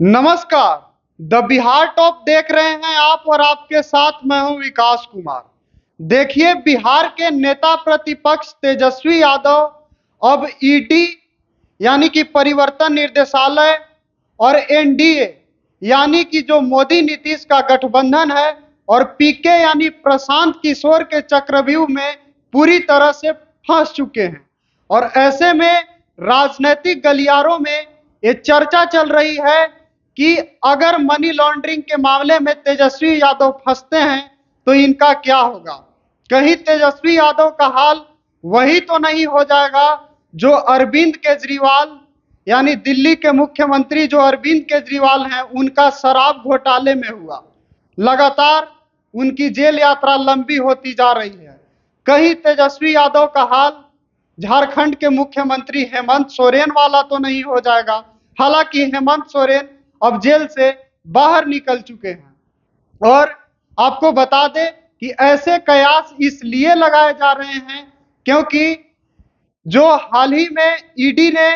नमस्कार। The Bihar top देख रहे हैं आप और आपके साथ मैं हूं विकास कुमार। देखिए, बिहार के नेता प्रतिपक्ष तेजस्वी यादव अब ईडी यानी कि परिवर्तन निर्देशालय और एनडीए यानी कि जो मोदी नीतीश का गठबंधन है और पीके यानी प्रशांत किशोर के चक्रव्यूह में पूरी तरह से फंस चुके हैं। और ऐसे में राजनीतिक गलियारों में ये चर्चा चल रही है कि अगर मनी लॉन्ड्रिंग के मामले में तेजस्वी यादव फंसते हैं तो इनका क्या होगा। कहीं तेजस्वी यादव का हाल वही तो नहीं हो जाएगा जो अरविंद केजरीवाल यानी दिल्ली के मुख्यमंत्री जो अरविंद केजरीवाल हैं उनका शराब घोटाले में हुआ। लगातार उनकी जेल यात्रा लंबी होती जा रही है। कहीं तेजस्वी यादव का हाल झारखंड के मुख्यमंत्री हेमंत सोरेन वाला तो नहीं हो जाएगा। हालांकि हेमंत सोरेन अब जेल से बाहर निकल चुके हैं। और आपको बता दें कि ऐसे कयास इसलिए लगाए जा रहे हैं क्योंकि जो हाल ही में ईडी ने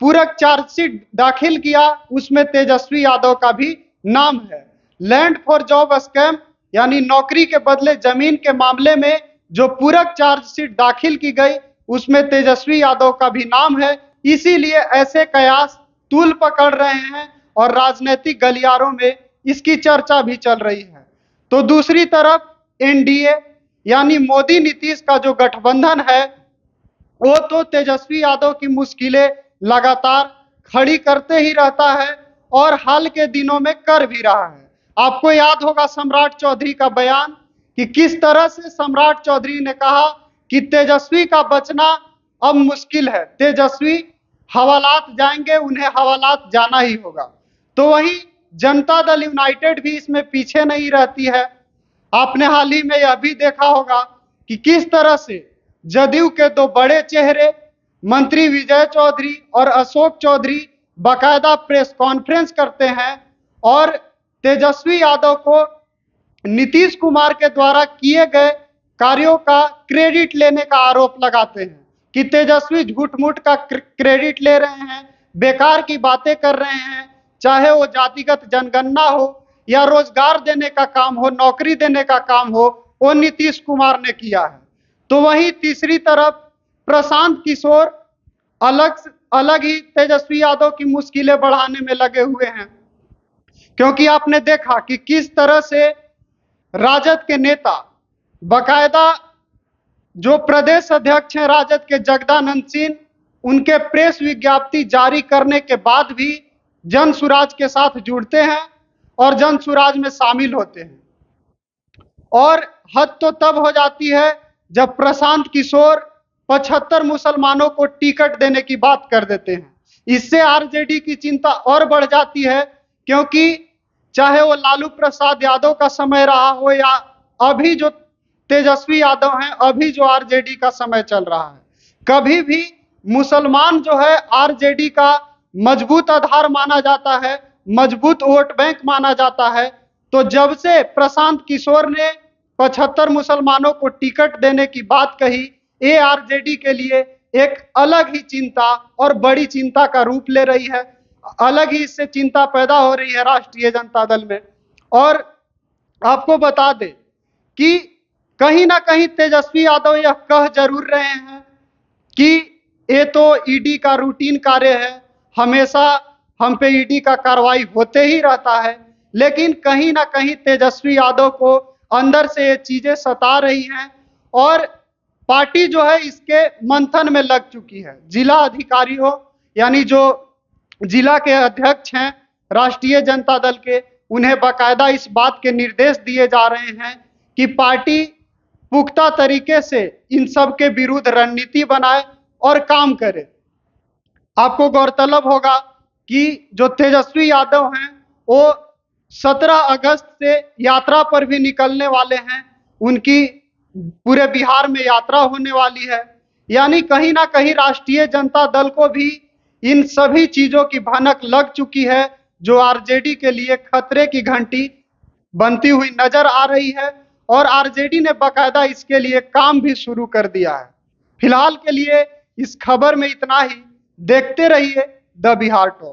पूरक चार्जशीट दाखिल किया उसमें तेजस्वी यादव का भी नाम है। लैंड फॉर जॉब स्कैम यानी नौकरी के बदले जमीन के मामले में जो पूरक चार्जशीट दाखिल की गई उसमें तेजस्वी यादव का भी नाम है। इसीलिए ऐसे कयास तूल पकड़ रहे हैं और राजनीतिक गलियारों में इसकी चर्चा भी चल रही है। तो दूसरी तरफ एनडीए यानी मोदी नीतीश का जो गठबंधन है वो तो तेजस्वी यादव की मुश्किलें लगातार खड़ी करते ही रहता है और हाल के दिनों में कर भी रहा है। आपको याद होगा सम्राट चौधरी का बयान कि किस तरह से सम्राट चौधरी ने कहा कि तेजस्वी का बचना अब मुश्किल है, तेजस्वी हवालात जाएंगे, उन्हें हवालात जाना ही होगा। तो वही जनता दल यूनाइटेड भी इसमें पीछे नहीं रहती है। आपने हाल ही में यह भी देखा होगा कि किस तरह से जदयू के दो बड़े चेहरे मंत्री विजय चौधरी और अशोक चौधरी बाकायदा प्रेस कॉन्फ्रेंस करते हैं और तेजस्वी यादव को नीतीश कुमार के द्वारा किए गए कार्यों का क्रेडिट लेने का आरोप लगाते हैं कि तेजस्वी झूठ मूठ का क्रेडिट ले रहे हैं, बेकार की बातें कर रहे हैं, चाहे वो जातिगत जनगणना हो या रोजगार देने का काम हो, नौकरी देने का काम हो, वो नीतीश कुमार ने किया है। तो वहीं तीसरी तरफ प्रशांत किशोर अलग ही तेजस्वी यादव की मुश्किलें बढ़ाने में लगे हुए हैं। क्योंकि आपने देखा कि किस तरह से राजद के नेता बाकायदा जो प्रदेश अध्यक्ष हैं राजद के जगदानंद सिंह, उनके प्रेस विज्ञप्ति जारी करने के बाद भी जन सुराज के साथ जुड़ते हैं और जन सुराज में शामिल होते हैं। और हद तो तब हो जाती है जब प्रशांत किशोर 75 मुसलमानों को टिकट देने की बात कर देते हैं। इससे आरजेडी की चिंता और बढ़ जाती है क्योंकि चाहे वो लालू प्रसाद यादव का समय रहा हो या अभी जो तेजस्वी यादव हैं, अभी जो आरजेडी का समय चल रहा है, कभी भी मुसलमान जो है आरजेडी का मजबूत आधार माना जाता है, मजबूत वोट बैंक माना जाता है। तो जब से प्रशांत किशोर ने 75 मुसलमानों को टिकट देने की बात कही, ये आरजेडी के लिए एक अलग ही चिंता और बड़ी चिंता का रूप ले रही है। अलग ही इससे चिंता पैदा हो रही है राष्ट्रीय जनता दल में। और आपको बता दें कि कहीं ना कहीं तेजस्वी यादव यह कह जरूर रहे हैं कि ये तो ईडी का रूटीन कार्य है, हमेशा हम पे ईडी का कार्रवाई होते ही रहता है। लेकिन कहीं ना कहीं तेजस्वी यादव को अंदर से ये चीजें सता रही हैं और पार्टी जो है इसके मंथन में लग चुकी है। जिला अधिकारियों यानी जो जिला के अध्यक्ष हैं राष्ट्रीय जनता दल के, उन्हें बाकायदा इस बात के निर्देश दिए जा रहे हैं कि पार्टी पुख्ता तरीके से इन सब के विरुद्ध रणनीति बनाए और काम करे। आपको गौरतलब होगा कि जो तेजस्वी यादव हैं वो 17 अगस्त से यात्रा पर भी निकलने वाले हैं। उनकी पूरे बिहार में यात्रा होने वाली है। यानी कहीं ना कहीं राष्ट्रीय जनता दल को भी इन सभी चीजों की भनक लग चुकी है जो आरजेडी के लिए खतरे की घंटी बनती हुई नजर आ रही है और आरजेडी ने बाकायदा इसके लिए काम भी शुरू कर दिया है। फिलहाल के लिए इस खबर में इतना ही। देखते रहिए द बिहार टॉप।